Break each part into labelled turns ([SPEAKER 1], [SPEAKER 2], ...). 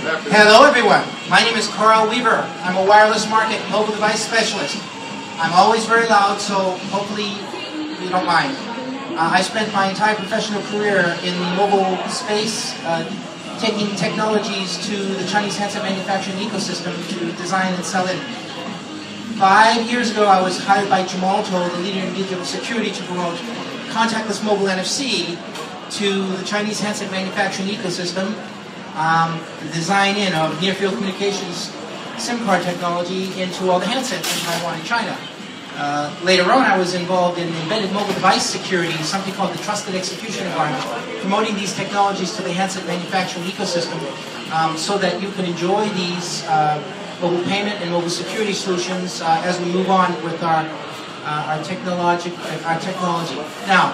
[SPEAKER 1] Hello everyone, my name is Karl Weaver. I'm a wireless market mobile device specialist. I'm always very loud, so hopefully you don't mind. I spent my entire professional career in the mobile space, taking technologies to the Chinese handset manufacturing ecosystem to design and sell it. 5 years ago, I was hired by Gemalto, the leader in digital security, to promote contactless mobile NFC to the Chinese handset manufacturing ecosystem. The design-in of near-field communications SIM card technology into all the handsets in Taiwan and China. Later on, I was involved in embedded mobile device security, something called the Trusted Execution Environment, promoting these technologies to the handset manufacturing ecosystem so that you can enjoy these mobile payment and mobile security solutions as we move on with our technology. Now,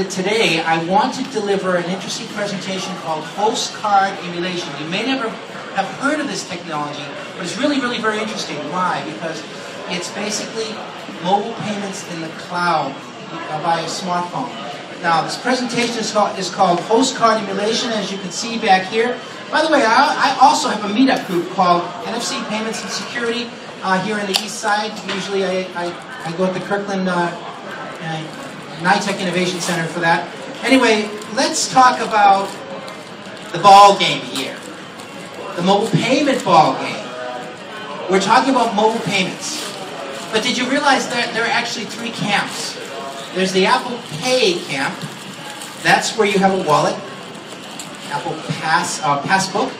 [SPEAKER 1] today, I want to deliver an interesting presentation called Host Card Emulation. You may never have heard of this technology, but it's really, really very interesting. Why? Because it's basically mobile payments in the cloud via smartphone. Now, this presentation is called Host Card Emulation, as you can see back here. By the way, I also have a meetup group called NFC Payments and Security here on the east side. Usually I go to the Kirkland NITEC Innovation Center for that. Anyway, let's talk about the ball game here. The mobile payment ball game. We're talking about mobile payments. But did you realize that there are actually three camps? There's the Apple Pay camp. That's where you have a wallet. Apple Passbook.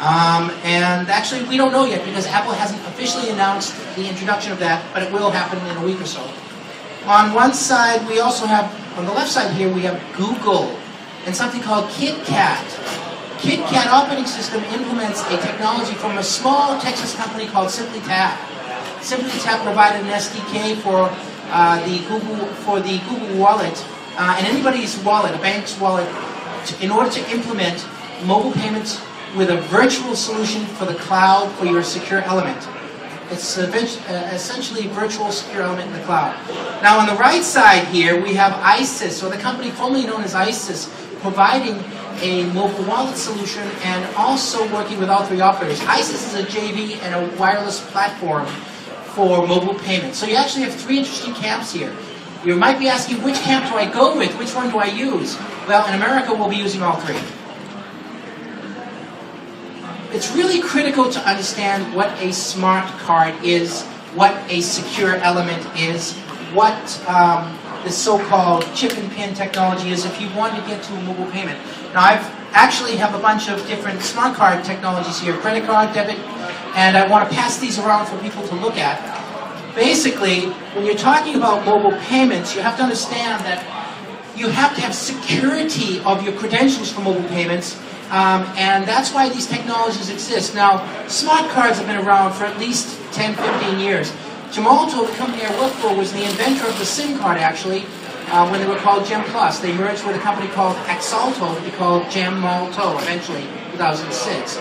[SPEAKER 1] And actually, we don't know yet because Apple hasn't officially announced the introduction of that, but it will happen in a week or so. On one side, we also have, on the left side here, we have Google and something called KitKat. KitKat operating system implements a technology from a small Texas company called simplytap. Simplytap provided an SDK for the Google Wallet and anybody's wallet, a bank's wallet, in order to implement mobile payments with a virtual solution for the cloud for your secure element. It's essentially a virtual secure element in the cloud. Now on the right side here, we have ISIS, or the company formerly known as ISIS, providing a mobile wallet solution and also working with all three operators. ISIS is a JV and a wireless platform for mobile payments. So you actually have three interesting camps here. You might be asking, which camp do I go with? Which one do I use? Well, in America, we'll be using all three. It's really critical to understand what a smart card is, what a secure element is, what the so-called chip and pin technology is if you want to get to a mobile payment. Now, I actually have a bunch of different smart card technologies here, credit card, debit, and I want to pass these around for people to look at. Basically, when you're talking about mobile payments, you have to understand that you have to have security of your credentials for mobile payments. And that's why these technologies exist. Now, smart cards have been around for at least 10, 15 years. Gemalto, the company I work for, was the inventor of the SIM card, actually, when they were called Gem Plus. They merged with a company called Axalto to be called Gemalto, eventually, 2006.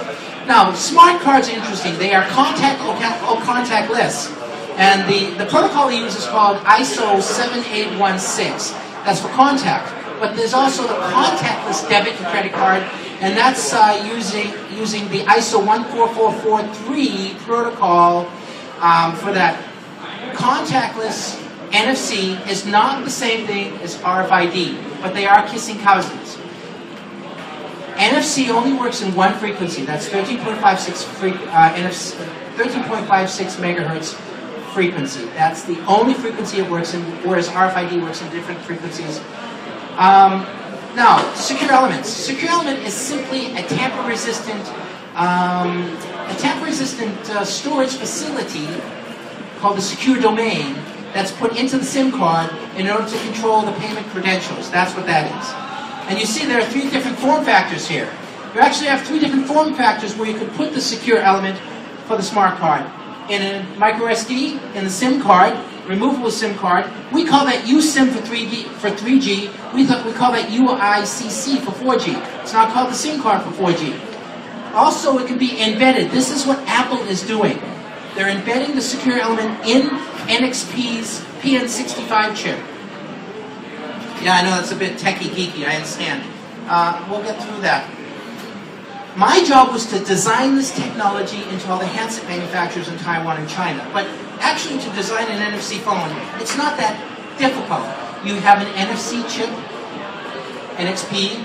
[SPEAKER 1] Now, smart cards are interesting. They are contact or contactless. And the protocol they use is called ISO 7816. That's for contact. But there's also the contactless debit and credit card, and that's using the ISO 14443 protocol for that. Contactless NFC is not the same thing as RFID, but they are kissing cousins. NFC only works in one frequency. That's 13.56 megahertz frequency. That's the only frequency it works in, whereas RFID works in different frequencies. Now, secure elements. Secure element is simply a tamper-resistant storage facility called the secure domain that's put into the SIM card in order to control the payment credentials. That's what that is. And you see there are three different form factors here. You actually have three different form factors where you could put the secure element for the smart card. In a micro SD, in the SIM card, removable SIM card, we call that USIM for 3G, we call that UICC for 4G. It's now called the SIM card for 4G. Also, it can be embedded. This is what Apple is doing. They're embedding the secure element in NXP's PN65 chip. Yeah, I know that's a bit techie geeky, I understand. We'll get through that. My job was to design this technology into all the handset manufacturers in Taiwan and China. But actually to design an NFC phone, it's not that difficult. You have an NFC chip, NXP,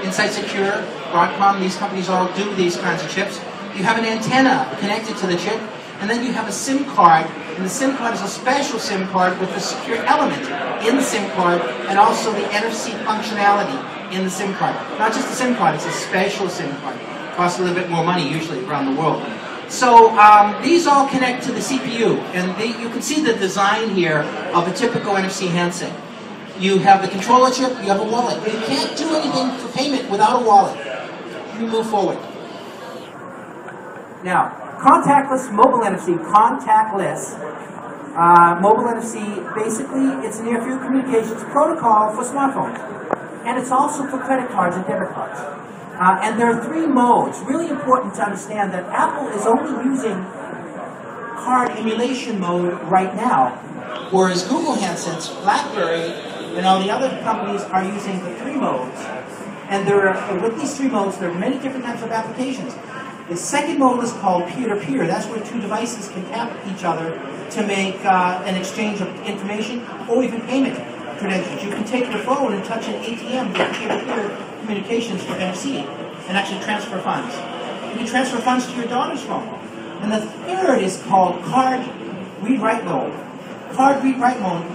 [SPEAKER 1] Insight Secure, Broadcom, these companies all do these kinds of chips. You have an antenna connected to the chip, and then you have a SIM card, and the SIM card is a special SIM card with a secure element in the SIM card, and also the NFC functionality in the SIM card. Not just a SIM card, it's a special SIM card. Costs a little bit more money usually around the world. So these all connect to the CPU, and you can see the design here of a typical NFC handset. You have the controller chip, you have a wallet. You can't do anything for payment without a wallet. You move forward. Now, contactless mobile NFC, contactless. Mobile NFC, basically, it's a near-field communications protocol for smartphones. And it's also for credit cards and debit cards. And there are 3 modes. Really important to understand that Apple is only using card emulation mode right now, whereas Google handsets, Blackberry, and all the other companies are using the 3 modes. And with these 3 modes, there are many different types of applications. The second mode is called peer-to-peer. That's where 2 devices can tap each other to make an exchange of information or even payment credentials. You can take your phone and touch an ATM with peer-to-peer communications for NFC and actually transfer funds. You can transfer funds to your daughter's phone. And the third is called card read-write mode. Card read-write mode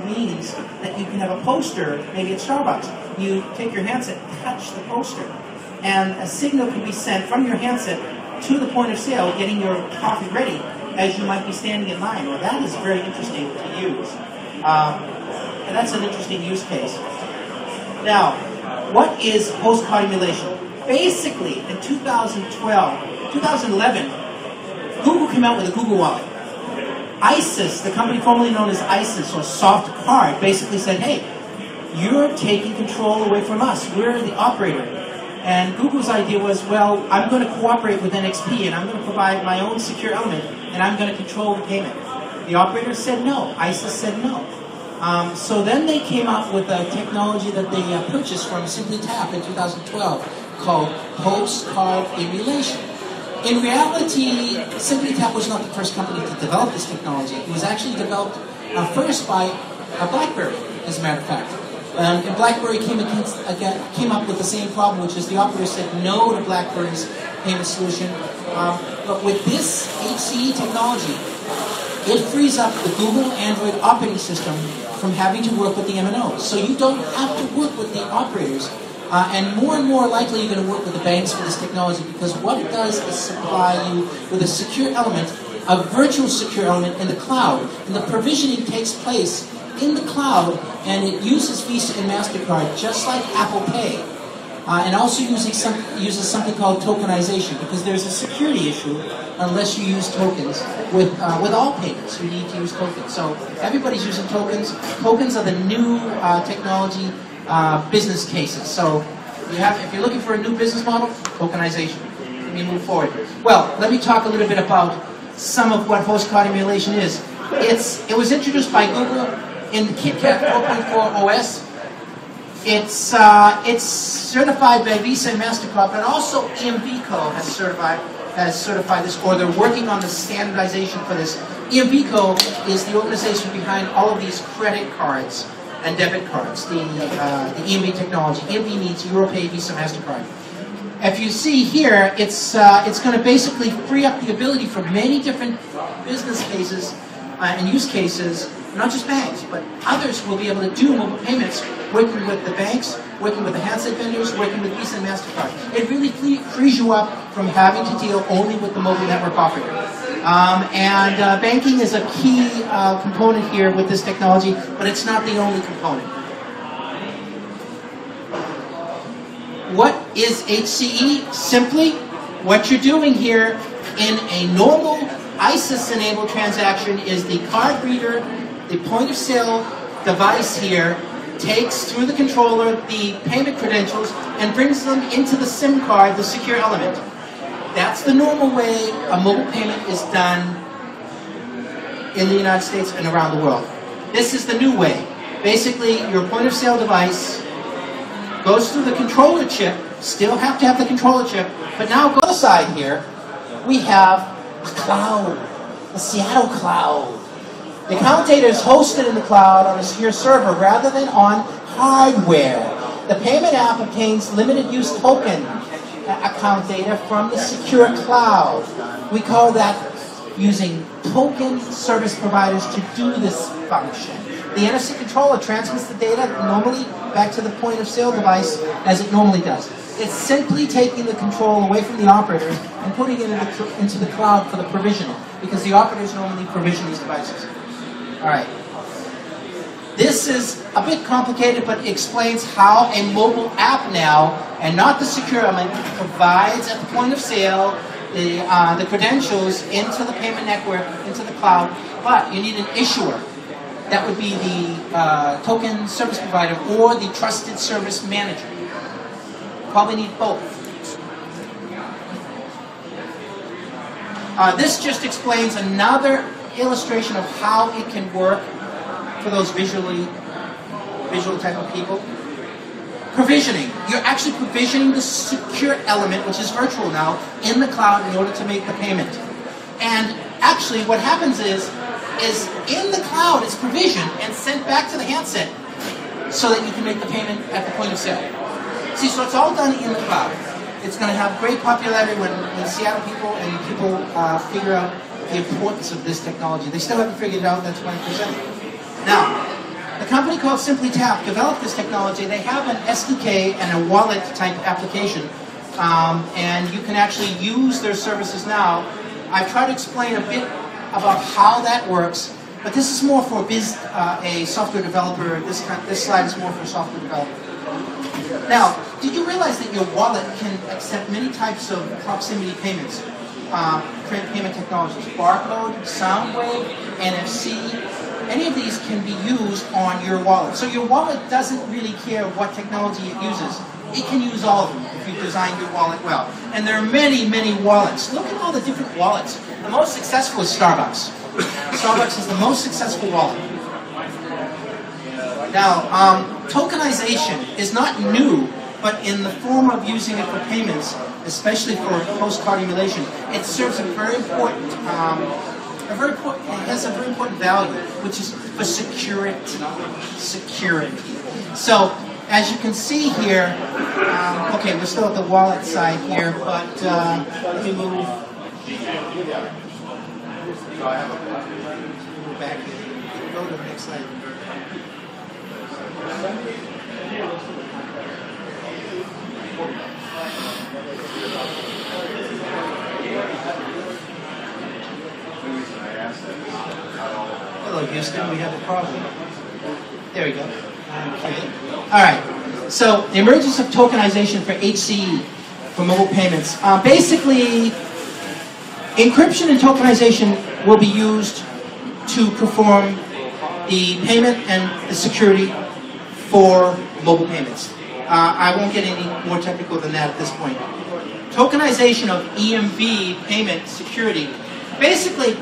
[SPEAKER 1] means that you can have a poster, maybe at Starbucks. You take your handset, touch the poster, and a signal can be sent from your handset to the point of sale, getting your coffee ready as you might be standing in line. Well, that is very interesting to use. And that's an interesting use case. Now, what is host card emulation? Basically, in 2011, Google came out with a Google Wallet. ISIS, the company formerly known as ISIS, or Soft Card, basically said, hey, you're taking control away from us. We're the operator. And Google's idea was, well, I'm going to cooperate with NXP, and I'm going to provide my own secure element, and I'm going to control the payment. The operator said no. ISIS said no. So then they came up with a technology that they purchased from simplytap in 2012 called Host Card Emulation. In reality, simplytap was not the first company to develop this technology. It was actually developed first by Blackberry, as a matter of fact. And Blackberry came up with the same problem, which is the operator said no to Blackberry's payment solution. But with this HCE technology, it frees up the Google Android operating system from having to work with the MNOs. So you don't have to work with the operators. And more likely you're going to work with the banks for this technology, because what it does is supply you with a secure element, a virtual secure element in the cloud. And the provisioning takes place in the cloud, and it uses Visa and MasterCard just like Apple Pay. And also uses something called tokenization, because there's a security issue unless you use tokens. With all payments, you need to use tokens. So everybody's using tokens. Tokens are the new technology business cases. So if you're looking for a new business model, tokenization. Let me move forward. Well, let me talk a little bit about some of what host card emulation is. It was introduced by Google in the KitKat 4.4 OS. It's certified by Visa and MasterCard, but also EMVCo has certified this, or they're working on the standardization for this. EMVCo is the organization behind all of these credit cards and debit cards, the EMV technology. EMV means Europay, Visa, MasterCard. If you see here, it's going to basically free up the ability for many different business cases and use cases, not just banks, but others will be able to do mobile payments, working with the banks, working with the handset vendors, working with Visa and MasterCard. It really frees you up from having to deal only with the mobile network operator. Banking is a key component here with this technology, but it's not the only component. What is HCE? Simply, what you're doing here in a normal ISIS-enabled transaction is the card reader, the point-of-sale device here, takes through the controller the payment credentials and brings them into the SIM card, the secure element. That's the normal way a mobile payment is done in the United States and around the world. This is the new way. Basically, your point-of-sale device goes through the controller chip, Still have to have the controller chip, but now go to the side here. We have a cloud, the Seattle cloud. The account data is hosted in the cloud on a secure server rather than on hardware. The payment app obtains limited use token account data from the secure cloud. We call that using token service providers to do this function. The NFC controller transmits the data normally back to the point of sale device as it normally does. It's simply taking the control away from the operator and putting it into the cloud for the provisioning, because the operators normally provision these devices. All right. This is a bit complicated, but explains how a mobile app now, and not the secure element, provides at the point of sale the credentials into the payment network, into the cloud, but you need an issuer. That would be the token service provider or the trusted service manager. Probably need both. This just explains another illustration of how it can work for those visual type of people. Provisioning. You're actually provisioning the secure element, which is virtual now, in the cloud in order to make the payment. And actually what happens is in the cloud it's provisioned and sent back to the handset so that you can make the payment at the point of sale. See, so it's all done in the cloud. It's going to have great popularity when Seattle people and people figure out the importance of this technology. They still haven't figured it out, that's 20%. Now, the company called simplytap developed this technology. They have an SDK and a wallet type application, and you can actually use their services now. I've tried to explain a bit about how that works, but this is more for a software developer. This slide is more for software developer. Now, did you realize that your wallet can accept many types of proximity payments? Payment technologies, barcode, sound wave, NFC, any of these can be used on your wallet. So your wallet doesn't really care what technology it uses. It can use all of them if you design your wallet well. And there are many, many wallets. Look at all the different wallets. The most successful is Starbucks. Starbucks is the most successful wallet. Now, tokenization is not new, but in the form of using it for payments, especially for Host Card Emulation, it serves a very important, it has a very important value, which is for security. So, as you can see here, okay, we're still at the wallet side here, but let me move back here. Go to the next slide. Hello, Houston. We have a problem. There we go. Okay. All right. So the emergence of tokenization for HCE for mobile payments. Basically, encryption and tokenization will be used to perform the payment and the security for mobile payments. I won't get any more technical than that at this point. Tokenization of EMV payment security. Basically,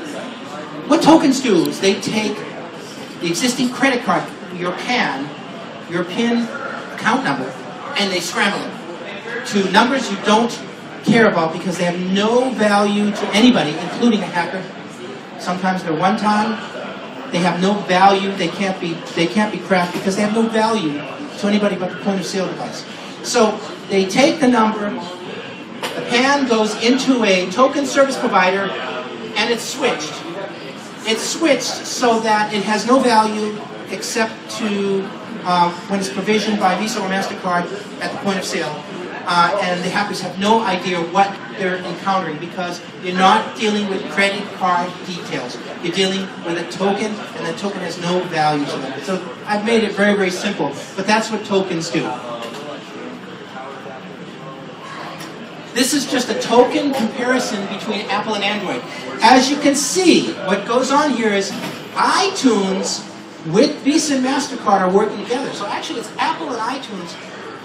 [SPEAKER 1] what tokens do is they take the existing credit card, your PIN account number, and they scramble it to numbers you don't care about because they have no value to anybody, including a hacker. Sometimes they're one time. They have no value. They can't be cracked because they have no value to anybody but the point of sale device. So they take the number, the PAN goes into a token service provider, and it's switched. It's switched so that it has no value except to when it's provisioned by Visa or MasterCard at the point of sale. And the hackers have no idea what they're encountering because you're not dealing with credit card details. You're dealing with a token, and the token has no value to them. So I've made it very, very simple, but that's what tokens do. This is just a token comparison between Apple and Android. As you can see, what goes on here is iTunes with Visa and MasterCard are working together. So actually it's Apple and iTunes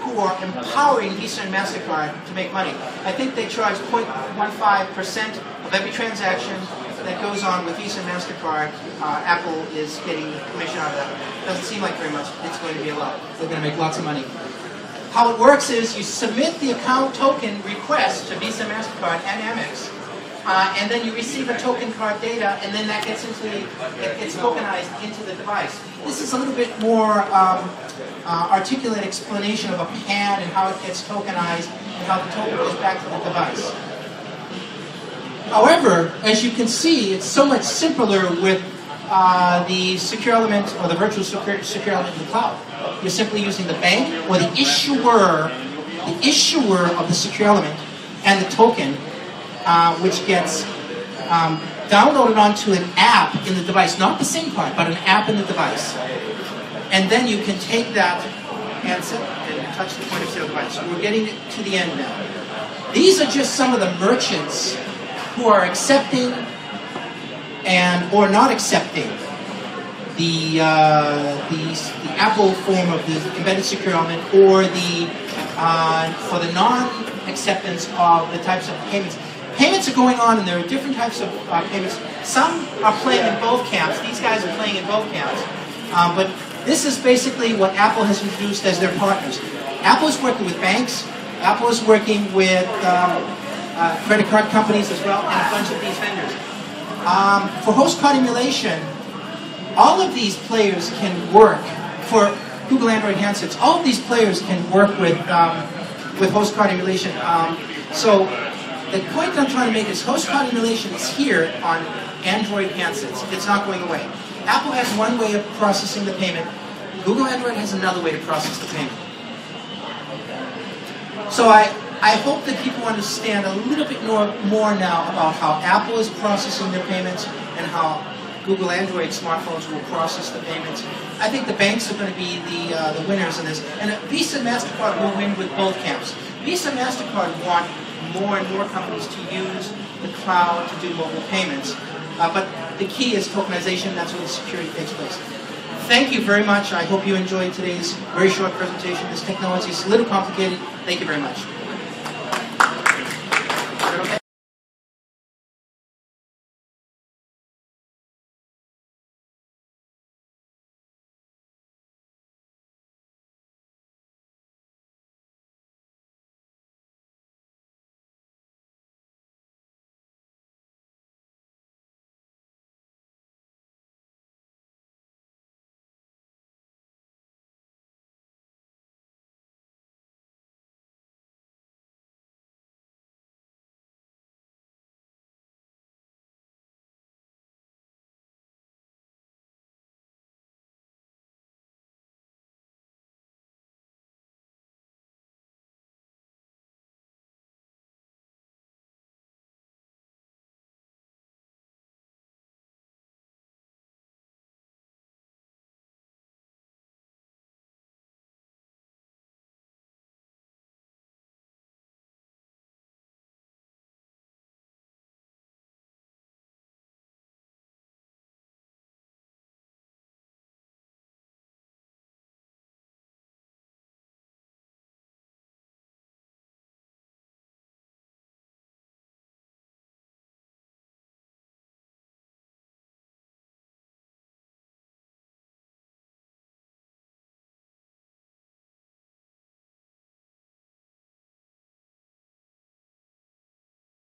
[SPEAKER 1] who are empowering Visa and MasterCard to make money. I think they charge 0.15% of every transaction that goes on with Visa and MasterCard. Apple is getting commission out of that. Doesn't seem like very much. It's going to be a lot. They're going to make lots of money. how it works is you submit the account token request to Visa, MasterCard, and Amex, and then you receive a token card data, and then that gets it's tokenized into the device. This is a little bit more articulate explanation of a PAN and how it gets tokenized and how the token goes back to the device. However, as you can see, it's so much simpler with the secure element or the virtual secure element in the cloud. You're simply using the bank or the issuer of the secure element and the token, which gets downloaded onto an app in the device, not the SIM card, but an app in the device. And then you can take that handset and touch the point of sale device. So we're getting to the end now. These are just some of the merchants who are accepting and or not accepting the Apple form of the embedded secure element, or for the non-acceptance of the types of payments. Payments are going on, and there are different types of payments. Some are playing in both camps. These guys are playing in both camps. But this is basically what Apple has introduced as their partners. Apple is working with banks. Apple is working with credit card companies as well, and a bunch of these vendors. For Host Card Emulation, all of these players can work for Google Android handsets. All of these players can work with Host Card Emulation. So the point I'm trying to make is Host Card Emulation is here on Android handsets. It's not going away. Apple has one way of processing the payment. Google Android has another way to process the payment. So I hope that people understand a little bit more now about how Apple is processing their payments and how Google Android smartphones will process the payments. I think the banks are going to be the winners in this. And Visa and MasterCard will win with both camps. Visa and MasterCard want more and more companies to use the cloud to do mobile payments. But the key is tokenization. That's where the security takes place. Thank you very much. I hope you enjoyed today's very short presentation. This technology is a little complicated. Thank you very much.